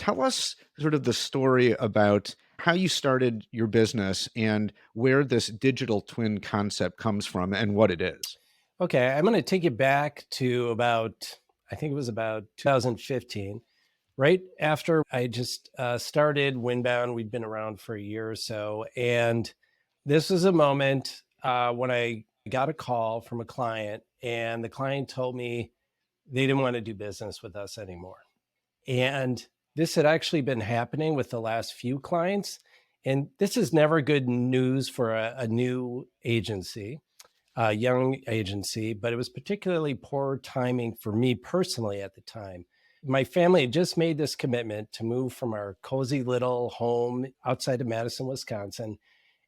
Tell us sort of the story about how you started your business and where this digital twin concept comes from and what it is. Okay, I'm going to take you back to about, I think it was about 2015, right after I just started Winbound. We'd been around for a year or so. And this was a moment when I got a call from a client, and the client told me they didn't want to do business with us anymore. And this had actually been happening with the last few clients. And this is never good news for a new agency, a young agency, but it was particularly poor timing for me personally at the time. My family had just made this commitment to move from our cozy little home outside of Madison, Wisconsin,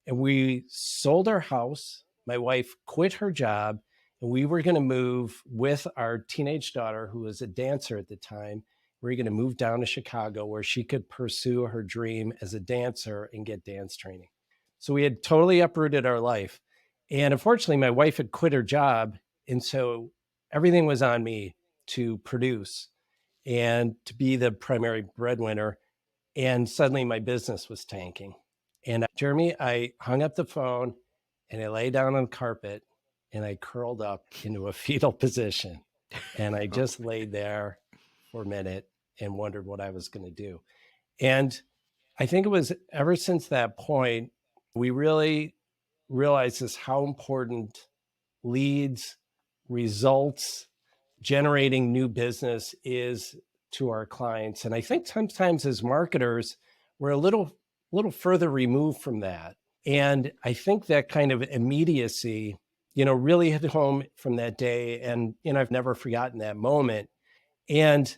and we sold our house. My wife quit her job, and we were going to move with our teenage daughter, who was a dancer at the time. We were going to move down to Chicago where she could pursue her dream as a dancer and get dance training. So we had totally uprooted our life. And unfortunately, my wife had quit her job. And so everything was on me to produce and to be the primary breadwinner. And suddenly my business was tanking. And Jeremy, I hung up the phone and I lay down on the carpet and I curled up into a fetal position. And I just laid there for a minute and wondered what I was going to do. And I think it was ever since that point, we really realized just how important leads, results, generating new business is to our clients. And I think sometimes as marketers, we're a little further removed from that. And I think that kind of immediacy, really hit home from that day. And, I've never forgotten that moment. And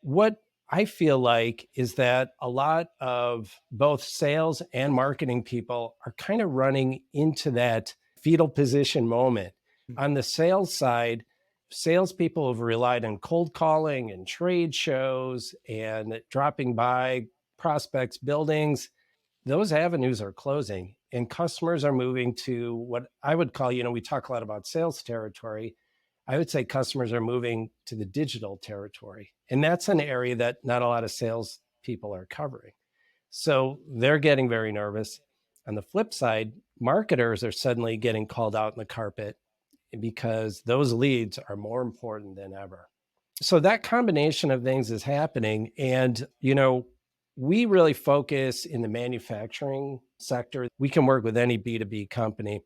what I feel like is that a lot of both sales and marketing people are kind of running into that fetal position moment. On the sales side, salespeople have relied on cold calling and trade shows and dropping by prospects' buildings. Those avenues are closing, and customers are moving to what I would call, we talk a lot about sales territory. I would say customers are moving to the digital territory. And that's an area that not a lot of sales people are covering. So they're getting very nervous. On the flip side, marketers are suddenly getting called out in the carpet because those leads are more important than ever. So that combination of things is happening. And, we really focus in the manufacturing sector. We can work with any B2B company.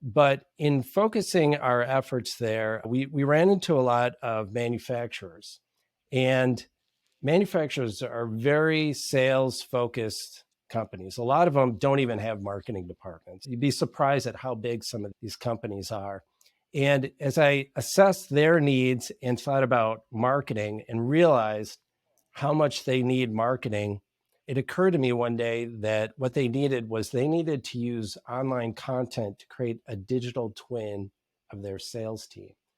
But in focusing our efforts there, we ran into a lot of manufacturers. And manufacturers are very sales focused companies. A lot of them don't even have marketing departments. You'd be surprised at how big some of these companies are. And as I assessed their needs and thought about marketing and realized how much they need marketing, it occurred to me one day that what they needed was they needed to use online content to create a digital twin of their sales team.